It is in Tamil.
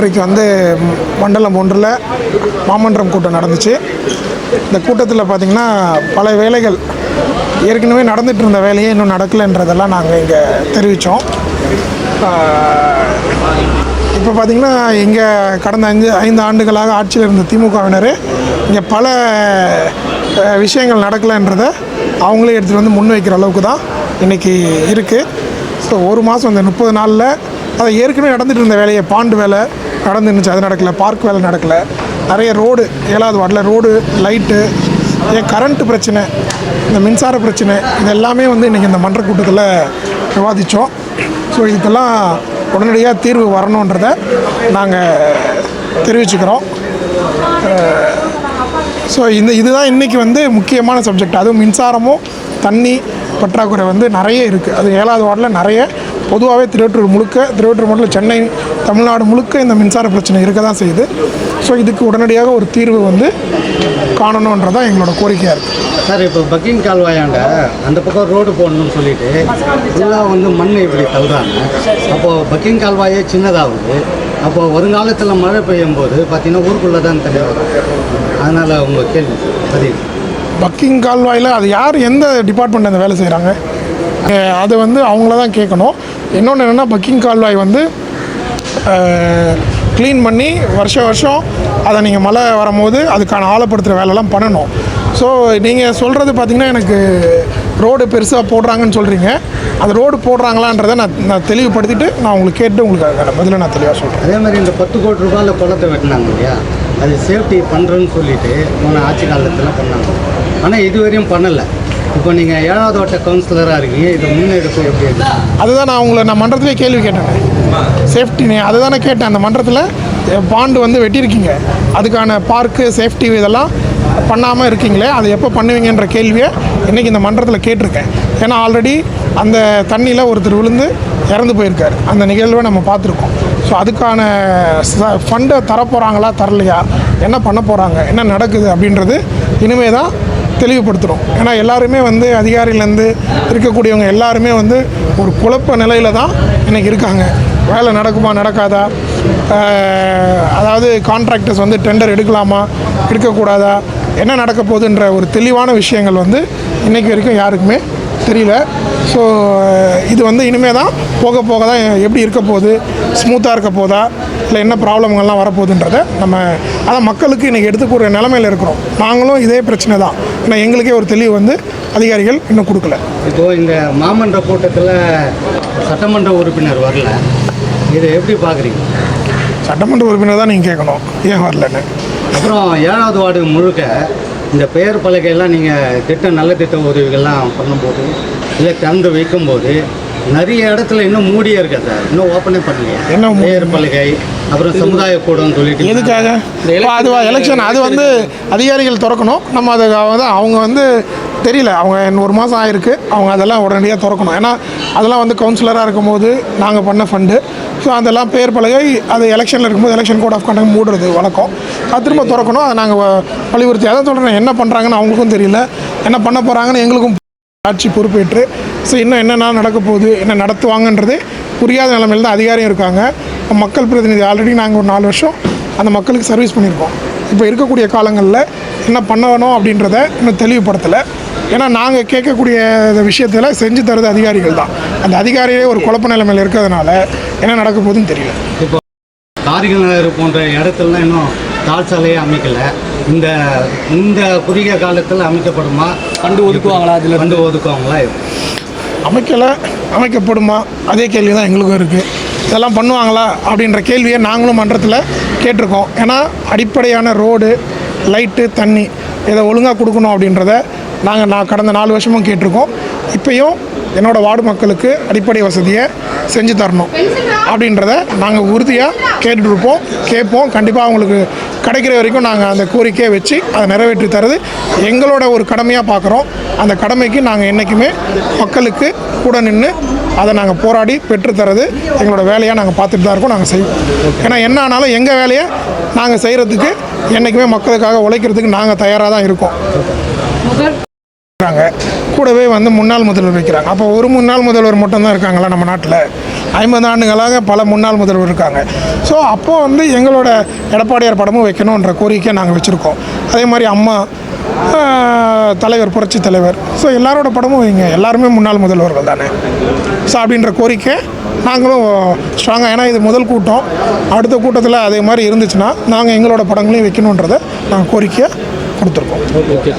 இன்றைக்கு வந்து மண்டலம் 1 மாமன்றம் கூட்டம் நடந்துச்சு. இந்த கூட்டத்தில் பார்த்திங்கன்னா பல வேலைகள் ஏற்கனவே நடந்துகிட்டு இருந்த வேலையே இன்னும் நடக்கலைன்றதெல்லாம் நாங்கள் இங்கே தெரிவித்தோம். இப்போ பார்த்திங்கன்னா இங்கே கடந்த 5 ஆண்டுகளாக ஆட்சியில் இருந்த திமுகவினர் இங்கே பல விஷயங்கள் நடக்கலைன்றதை அவங்களே எடுத்துகிட்டு வந்து முன்வைக்கிற அளவுக்கு தான் இன்றைக்கி இருக்குது. ஸோ ஒரு மாதம் இந்த 30 நாளில் அதை ஏற்கனவே நடந்துகிட்டு இருந்த வேலையை பாண்டு வேலை நடந்துருந்துச்சு, அது நடக்கலை. பார்க் வேலை நடக்கலை. நிறைய ரோடு 7வது வார்டில் ரோடு, லைட்டு, கரண்ட்டு பிரச்சனை, இந்த மின்சார பிரச்சனை, இது எல்லாமே வந்து இன்றைக்கி இந்த மன்ற கூட்டத்தில் விவாதித்தோம். ஸோ இதுக்கெல்லாம் உடனடியாக தீர்வு வரணுன்றதை நாங்கள் தெரிவிச்சுக்கிறோம். ஸோ இதுதான் இன்றைக்கி வந்து முக்கியமான சப்ஜெக்ட். அதுவும் மின்சாரமும் தண்ணி பற்றாக்குறை வந்து நிறைய இருக்குது. அது 7வது வார்டில் நிறைய, பொதுவாகவே திருவொற்றூர் மட்டும் சென்னை, தமிழ்நாடு முழுக்க இந்த மின்சார பிரச்சனை இருக்க தான் செய்யுது. ஸோ இதுக்கு உடனடியாக ஒரு தீர்வு வந்து காணணுன்றதான் எங்களோட கோரிக்கையாக இருக்குது. சார், இப்போ பக்கிங் கால்வாயாண்ட அந்த பக்கம் ரோடு போடணும்னு சொல்லிட்டு ஃபுல்லாக வந்து மண் இப்படி தள்ளுறாங்க. அப்போது பக்கிங் கால்வாயே சின்னதாகுது. அப்போது வருங்காலத்தில் மழை பெய்யும் போது பார்த்திங்கன்னா ஊருக்குள்ளே தான் தண்ணி வரும். அதனால் உங்கள் கேள்வி பதில். பக்கிங் கால்வாயில் அது யார், எந்த டிபார்ட்மெண்ட் அந்த வேலை செய்கிறாங்க, அது வந்து அவங்கள தான் கேட்கணும். இன்னொன்று என்னென்னா, பக்கிங் கால்வாய் வந்து க்ளீன் பண்ணி வருஷம் அதை நீங்கள் மழை வரும்போது அதுக்கான ஆழப்படுத்துகிற வேலைலாம் பண்ணணும். ஸோ நீங்கள் சொல்கிறது பார்த்திங்கன்னா, எனக்கு ரோடு பெருசாக போடுறாங்கன்னு சொல்கிறீங்க. அந்த ரோடு போடுறாங்களான்றதை நான் தெளிவுபடுத்திட்டு நான் உங்களுக்கு கேட்டு உங்களுக்கு அதுக்கான பதிலை நான் தெளிவாக சொல்கிறேன். அதே மாதிரி இந்த 10 கோடி ரூபாயில் குளத்தை வெட்டினாங்க இல்லையா, அது சேஃப்டி பண்ணுறேன்னு சொல்லிட்டு போன ஆட்சி காலத்தில் பண்ணாங்க. ஆனால் இதுவரையும் பண்ணலை. இப்போ நீங்கள் 7வது வார்டு கவுன்சிலராக இருக்கீங்க, இதை முன்னெடுப்பு எப்படி? அதுதான் நான் மன்றத்திலே கேள்வி கேட்டேன். சேஃப்டி அதுதானே கேட்டேன். அந்த மன்றத்தில் பாண்டு வந்து வெட்டியிருக்கீங்க, அதுக்கான பார்க்கு சேஃப்டி இதெல்லாம் பண்ணாமல் இருக்கீங்களே, அது எப்போ பண்ணுவீங்கன்ற கேள்வியை இன்றைக்கி இந்த மன்றத்தில் கேட்டிருக்கேன். ஏன்னா ஆல்ரெடி அந்த தண்ணியில் ஒருத்தர் விழுந்து இறந்து போயிருக்கார். அந்த நிகழ்வை நம்ம பார்த்துருக்கோம். ஸோ அதுக்கான ஃபண்டை தரப்போகிறாங்களா தரலையா, என்ன பண்ண போகிறாங்க, என்ன நடக்குது அப்படின்றது இனிமே தான் தெளிவுபடுத்துகிறோம். ஏன்னா எல்லாருமே வந்து அதிகாரியிலேருந்து இருக்கக்கூடியவங்க எல்லாருமே வந்து ஒரு குழப்ப நிலையில் தான் இன்றைக்கி இருக்காங்க. வேலை நடக்குமா நடக்காதா, அதாவது கான்ட்ராக்டர்ஸ் வந்து டெண்டர் எடுக்கலாமா எடுக்கக்கூடாதா, என்ன நடக்க போகுதுன்ற ஒரு தெளிவான விஷயங்கள் வந்து இன்றைக்கி வரைக்கும் யாருக்குமே தெரியல. ஸோ இது வந்து இனிமேல் தான் போக தான் எப்படி இருக்க போகுது, ஸ்மூத்தாக இருக்க போதா, இல்லை என்ன ப்ராப்ளம்கள்லாம் வரப்போகுதுன்றதை நம்ம அதான் மக்களுக்கு இன்றைக்கி எடுத்துக்கூட நிலைமையில் இருக்கிறோம். நாங்களும் இதே பிரச்சனை தான். ஏன்னா எங்களுக்கே ஒரு தெளிவு வந்து அதிகாரிகள் இன்னும் கொடுக்கல. இப்போது இந்த மாமன்ற கூட்டத்தில் சட்டமன்ற உறுப்பினர் வரல, இதை எப்படி பார்க்குறீங்க? சட்டமன்ற உறுப்பினர் தான் நீங்கள் கேட்கணும் ஏன் வரலன்னு. அப்புறம் 7வது வார்டு முழுக்க இந்த பெயர் பலகையெல்லாம் நீங்கள் நல்ல திட்ட உதவிகள்லாம் பண்ணும்போது இல்லை திறந்து வைக்கும்போது நிறைய இடத்துல இன்னும் மூடியே இருக்கா சார், இன்னும் ஓப்பனே பண்ணலையா? என்ன பெயர் பலகை, அப்புறம் சமுதாய கூடம் சொல்லிட்டு எதுக்காக? அதுவா எலெக்ஷன், அது வந்து அதிகாரிகள் திறக்கணும். நம்ம அதை அவங்க வந்து தெரியல, அவங்க 1 மாதம் ஆயிருக்கு, அவங்க அதெல்லாம் உடனடியாக திறக்கணும். ஏன்னா அதெல்லாம் வந்து கவுன்சிலராக இருக்கும்போது நாங்கள் பண்ண ஃபண்டு. ஸோ அதெல்லாம் பெயர் பலகை அது எலெக்ஷனில் இருக்கும்போது எலெக்ஷன் கோட் ஆஃப் கண்டக்ட் மூடுறது வழக்கம். அது திரும்ப திறக்கணும். அதை நாங்கள் வலியுறுத்தி அதான் சொல்கிறேன். என்ன பண்ணுறாங்கன்னு அவங்களுக்கும் தெரியல, என்ன பண்ண போகிறாங்கன்னு எங்களுக்கும் ஆட்சி பொறுப்பேற்று ஸோ இன்னும் என்னென்ன நடக்க போகுது, என்ன நடத்துவாங்கன்றது புரியாத நிலைமையில் தான் அதிகாரியும் இருக்காங்க. மக்கள் பிரதிநிதி ஆல்ரெடி நாங்கள் ஒரு 4 வருஷம் அந்த மக்களுக்கு சர்வீஸ் பண்ணியிருக்கோம். இப்போ இருக்கக்கூடிய காலங்களில் என்ன பண்ணணும் அப்படின்றத இன்னும் தெளிவுபடுத்தலை. ஏன்னா நாங்கள் கேட்கக்கூடிய விஷயத்தில் செஞ்சு தரது அதிகாரிகள் தான். அந்த அதிகாரியே ஒரு குழப்ப நிலைமையில் இருக்கிறதுனால என்ன நடக்க போகுதுன்னு தெரியல. இப்போ காரிகள் போன்ற இடத்துலலாம் இன்னும் தாழ் சாலையை அமைக்கலை. இந்த குறுகிய காலத்தில் அமைக்கப்படுமா? ஃபண்டு ஒதுக்குவாங்களா? அதில் ஃபண்டு ஒதுக்குவாங்களா? அமைக்கப்படுமா? அதே கேள்வி தான் எங்களுக்கும் இருக்குது. இதெல்லாம் பண்ணுவாங்களா அப்படின்ற கேள்வியை நாங்களும் மன்றத்தில் கேட்டிருக்கோம். ஏன்னா அடிப்படையான ரோடு, லைட்டு, தண்ணி இதை ஒழுங்காக கொடுக்கணும் அப்படின்றத நான் கடந்த 4 வருஷமும் கேட்டிருக்கோம். இப்போயும் என்னோடய வார்டு மக்களுக்கு அடிப்படை வசதியை செஞ்சு தரணும் அப்படின்றத நாங்கள் உறுதியாக கேட்போம். கண்டிப்பாக அவங்களுக்கு கிடைக்கிற வரைக்கும் நாங்கள் அந்த கோரிக்கையை வச்சு அதை நிறைவேற்றி தரது எங்களோட ஒரு கடமையாக பார்க்குறோம். அந்த கடமைக்கு நாங்கள் என்றைக்குமே மக்களுக்கு கூட நின்று அதை நாங்கள் போராடி பெற்றுத்தரது எங்களோட வேலையாக நாங்கள் பார்த்துட்டு தான் இருக்கோம். நாங்கள் செய்வோம். ஏன்னா என்ன ஆனாலும் எங்கள் வேலையை நாங்கள் செய்கிறதுக்கு என்றைக்குமே மக்களுக்காக உழைக்கிறதுக்கு நாங்கள் தயாராக தான் இருக்கோம். கூடவே வந்து முன்னாள் முதல்வர் வைக்கிறாங்க. அப்போ ஒரு முன்னாள் முதல்வர் மட்டும்தான் இருக்காங்களா நம்ம நாட்டில்? 50 ஆண்டுகளாக பல முன்னாள் முதல்வர் இருக்காங்க. ஸோ அப்போது வந்து எங்களோட எடப்பாடியார் படமும் வைக்கணுன்ற கோரிக்கை நாங்கள் வச்சுருக்கோம். அதே மாதிரி அம்மா, தலைவர், புரட்சி தலைவர், ஸோ எல்லாரோட படமும் வைங்க, எல்லாருமே முன்னாள் முதல்வர்கள் தானே. ஸோ அப்படின்ற கோரிக்கை நாங்களும் ஸ்ட்ராங்காக, ஏன்னா இது முதல் கூட்டம், அடுத்த கூட்டத்தில் அதே மாதிரி இருந்துச்சுன்னா நாங்கள் எங்களோட படங்களையும் வைக்கணுன்றதை நாங்கள் கோரிக்கையாக கொடுத்துருக்கோம். ஓகே.